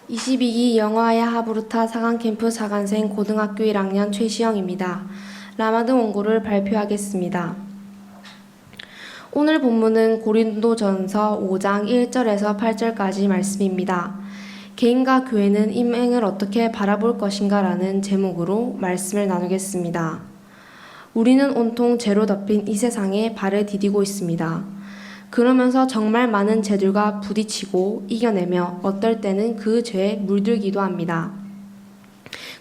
22기 영어아야 하브루타 4강 캠프 4강생 고등학교 1학년 최시영입니다. 라마드 원고를 발표하겠습니다. 오늘 본문은 고린도전서 5장 1절에서 8절까지 말씀입니다. 개인과 교회는 임행을 어떻게 바라볼 것인가 라는 제목으로 말씀을 나누겠습니다. 우리는 온통 죄로 덮인 이 세상에 발을 디디고 있습니다. 그러면서 정말 많은 죄들과 부딪히고 이겨내며 어떨 때는 그 죄에 물들기도 합니다.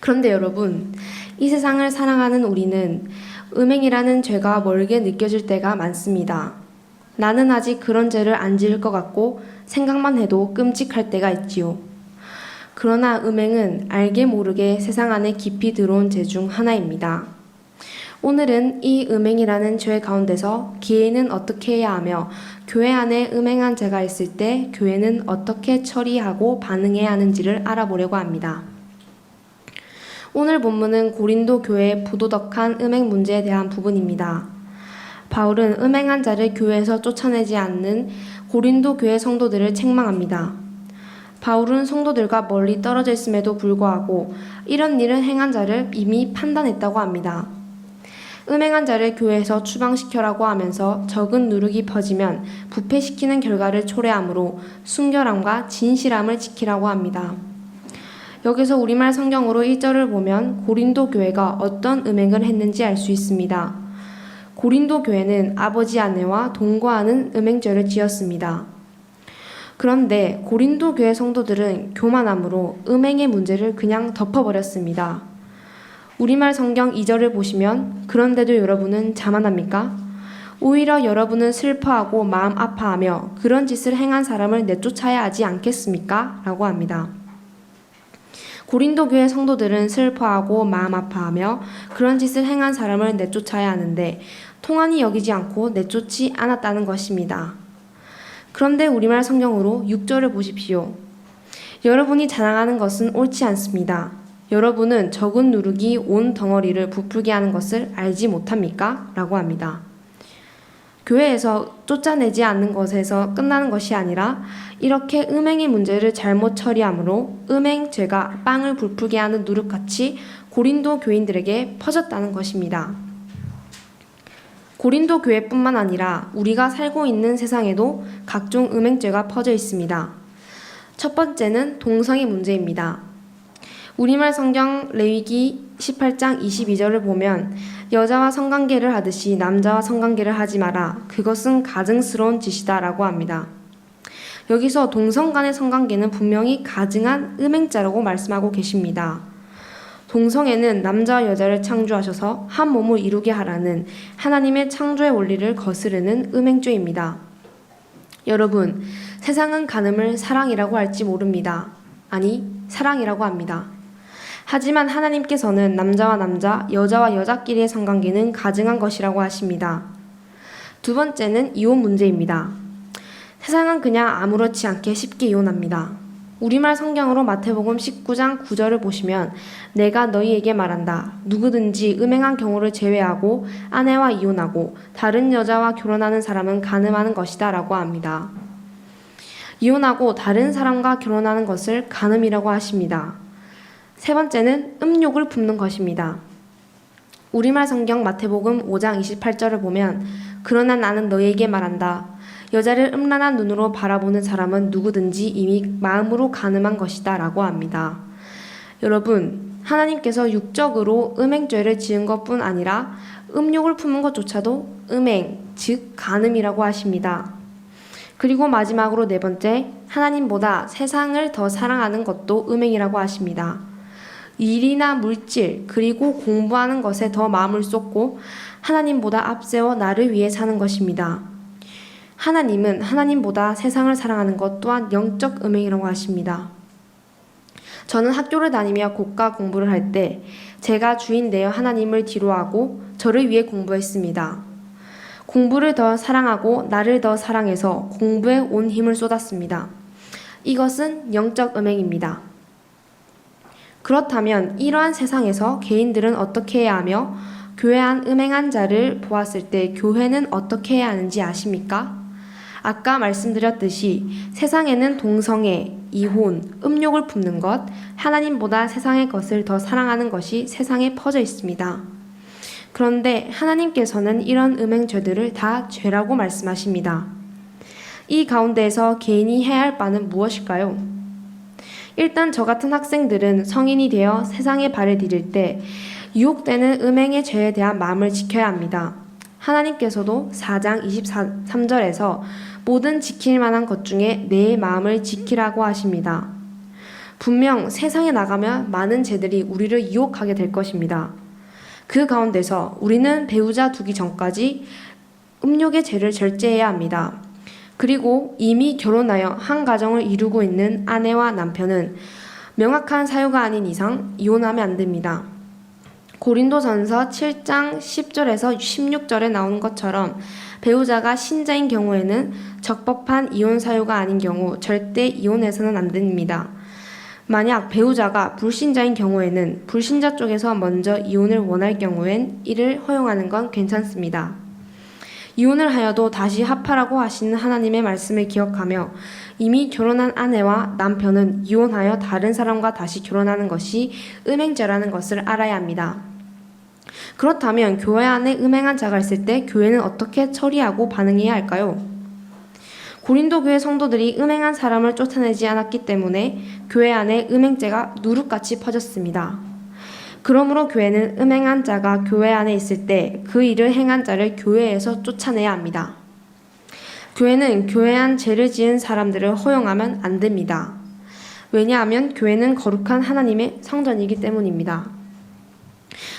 그런데 여러분, 이 세상을 사랑하는 우리는 음행이라는 죄가 멀게 느껴질 때가 많습니다. 나는 아직 그런 죄를 안 지을 것 같고 생각만 해도 끔찍할 때가 있지요. 그러나 음행은 알게 모르게 세상 안에 깊이 들어온 죄 중 하나입니다. 오늘은 이 음행이라는 죄 가운데서 개인은 어떻게 해야 하며 교회 안에 음행한 죄가 있을 때 교회는 어떻게 처리하고 반응해야 하는지를 알아보려고 합니다. 오늘 본문은 고린도 교회의 부도덕한 음행 문제에 대한 부분입니다. 바울은 음행한 자를 교회에서 쫓아내지 않는 고린도 교회 성도들을 책망합니다. 바울은 성도들과 멀리 떨어져 있음에도 불구하고 이런 일을 행한 자를 이미 판단했다고 합니다. 음행한 자를 교회에서 추방시켜라고 하면서 적은 누룩이 퍼지면 부패시키는 결과를 초래하므로 순결함과 진실함을 지키라고 합니다. 여기서 우리말 성경으로 1절을 보면 고린도 교회가 어떤 음행을 했는지 알 수 있습니다. 고린도 교회는 아버지 아내와 동거하는 음행죄를 지었습니다. 그런데 고린도 교회 성도들은 교만함으로 음행의 문제를 그냥 덮어버렸습니다. 우리말 성경 2절을 보시면 그런데도 여러분은 자만합니까? 오히려 여러분은 슬퍼하고 마음 아파하며 그런 짓을 행한 사람을 내쫓아야 하지 않겠습니까? 라고 합니다. 고린도 교회 성도들은 슬퍼하고 마음 아파하며 그런 짓을 행한 사람을 내쫓아야 하는데 통한이 여기지 않고 내쫓지 않았다는 것입니다. 그런데 우리말 성경으로 6절을 보십시오. 여러분이 자랑하는 것은 옳지 않습니다. 여러분은 적은 누룩이 온 덩어리를 부풀게 하는 것을 알지 못합니까? 라고 합니다. 교회에서 쫓아내지 않는 것에서 끝나는 것이 아니라 이렇게 음행의 문제를 잘못 처리함으로 음행죄가 빵을 부풀게 하는 누룩같이 고린도 교인들에게 퍼졌다는 것입니다. 고린도 교회뿐만 아니라 우리가 살고 있는 세상에도 각종 음행죄가 퍼져 있습니다. 첫 번째는 동성애 문제입니다. 우리말 성경 레위기 18장 22절을 보면 여자와 성관계를 하듯이 남자와 성관계를 하지 마라. 그것은 가증스러운 짓이다 라고 합니다. 여기서 동성 간의 성관계는 분명히 가증한 음행죄라고 말씀하고 계십니다. 동성애는 남자와 여자를 창조하셔서 한 몸을 이루게 하라는 하나님의 창조의 원리를 거스르는 음행죄입니다. 여러분, 세상은 간음을 사랑이라고 할지 모릅니다. 아니, 사랑이라고 합니다. 하지만 하나님께서는 남자와 남자, 여자와 여자끼리의 성관계는 가증한 것이라고 하십니다. 두 번째는 이혼 문제입니다. 세상은 그냥 아무렇지 않게 쉽게 이혼합니다. 우리말 성경으로 마태복음 19장 9절을 보시면 내가 너희에게 말한다. 누구든지 음행한 경우를 제외하고 아내와 이혼하고 다른 여자와 결혼하는 사람은 간음하는 것이다 라고 합니다. 이혼하고 다른 사람과 결혼하는 것을 간음이라고 하십니다. 세 번째는 음욕을 품는 것입니다. 우리말 성경 마태복음 5장 28절을 보면 그러나 나는 너희에게 말한다. 여자를 음란한 눈으로 바라보는 사람은 누구든지 이미 마음으로 간음한 것이다 라고 합니다. 여러분, 하나님께서 육적으로 음행죄를 지은 것뿐 아니라 음욕을 품은 것조차도 음행, 즉 간음이라고 하십니다. 그리고 마지막으로 네 번째, 하나님보다 세상을 더 사랑하는 것도 음행이라고 하십니다. 일이나 물질, 그리고 공부하는 것에 더 마음을 쏟고 하나님보다 앞세워 나를 위해 사는 것입니다. 하나님은 하나님보다 세상을 사랑하는 것 또한 영적 음행이라고 하십니다. 저는 학교를 다니며 고가 공부를 할 때 제가 주인 되어 하나님을 뒤로하고 저를 위해 공부했습니다. 공부를 더 사랑하고 나를 더 사랑해서 공부에 온 힘을 쏟았습니다. 이것은 영적 음행입니다. 그렇다면 이러한 세상에서 개인들은 어떻게 해야 하며 교회 안 음행한 자를 보았을 때 교회는 어떻게 해야 하는지 아십니까? 아까 말씀드렸듯이 세상에는 동성애, 이혼, 음욕을 품는 것, 하나님보다 세상의 것을 더 사랑하는 것이 세상에 퍼져 있습니다. 그런데 하나님께서는 이런 음행죄들을 다 죄라고 말씀하십니다. 이 가운데에서 개인이 해야 할 바는 무엇일까요? 일단 저 같은 학생들은 성인이 되어 세상에 발을 디딜 때 유혹되는 음행의 죄에 대한 마음을 지켜야 합니다. 하나님께서도 4장 23절에서 모든 지킬 만한 것 중에 내 마음을 지키라고 하십니다. 분명 세상에 나가면 많은 죄들이 우리를 유혹하게 될 것입니다. 그 가운데서 우리는 배우자 두기 전까지 음욕의 죄를 절제해야 합니다. 그리고 이미 결혼하여 한 가정을 이루고 있는 아내와 남편은 명확한 사유가 아닌 이상 이혼하면 안 됩니다. 고린도전서 7장 10절에서 16절에 나오는 것처럼 배우자가 신자인 경우에는 적법한 이혼 사유가 아닌 경우 절대 이혼해서는 안 됩니다. 만약 배우자가 불신자인 경우에는 불신자 쪽에서 먼저 이혼을 원할 경우엔 이를 허용하는 건 괜찮습니다. 이혼을 하여도 다시 합하라고 하시는 하나님의 말씀을 기억하며 이미 결혼한 아내와 남편은 이혼하여 다른 사람과 다시 결혼하는 것이 음행죄라는 것을 알아야 합니다. 그렇다면 교회 안에 음행한 자가 있을 때 교회는 어떻게 처리하고 반응해야 할까요? 고린도 교회 성도들이 음행한 사람을 쫓아내지 않았기 때문에 교회 안에 음행죄가 누룩같이 퍼졌습니다. 그러므로 교회는 음행한 자가 교회 안에 있을 때 그 일을 행한 자를 교회에서 쫓아내야 합니다. 교회는 교회 안 죄를 지은 사람들을 허용하면 안 됩니다. 왜냐하면 교회는 거룩한 하나님의 성전이기 때문입니다.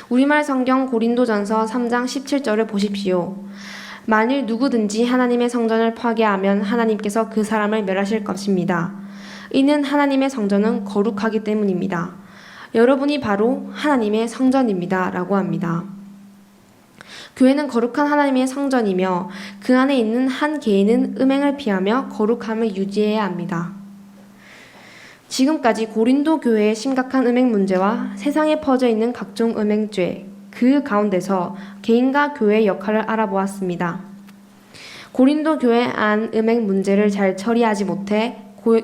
우리말 성경 고린도전서 3장 17절을 보십시오. 만일 누구든지 하나님의 성전을 파괴하면 하나님께서 그 사람을 멸하실 것입니다. 이는 하나님의 성전은 거룩하기 때문입니다. 여러분이 바로 하나님의 성전입니다. 라고 합니다. 교회는 거룩한 하나님의 성전이며 그 안에 있는 한 개인은 음행을 피하며 거룩함을 유지해야 합니다. 지금까지 고린도 교회의 심각한 음행 문제와 세상에 퍼져 있는 각종 음행죄, 그 가운데서 개인과 교회의 역할을 알아보았습니다. 고린도 교회 안 음행 문제를 잘 처리하지 못해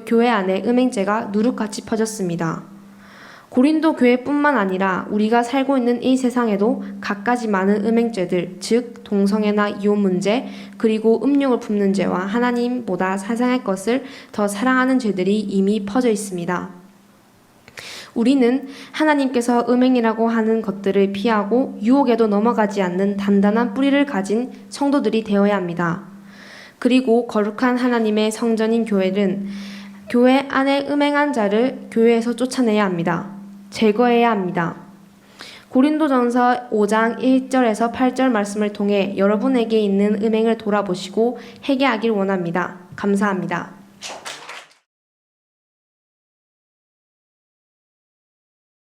교회 안에 음행죄가 누룩같이 퍼졌습니다. 고린도 교회뿐만 아니라 우리가 살고 있는 이 세상에도 갖가지 많은 음행죄들, 즉 동성애나 이혼 문제, 그리고 음욕을 품는 죄와 하나님보다 세상의 것을 더 사랑하는 죄들이 이미 퍼져 있습니다. 우리는 하나님께서 음행이라고 하는 것들을 피하고 유혹에도 넘어가지 않는 단단한 뿌리를 가진 성도들이 되어야 합니다. 그리고 거룩한 하나님의 성전인 교회는 교회 안에 음행한 자를 교회에서 쫓아내야 합니다. 제거해야 합니다. 고린도전서 5장 1절에서 8절 말씀을 통해 여러분에게 있는 음행을 돌아보시고 회개하길 원합니다. 감사합니다.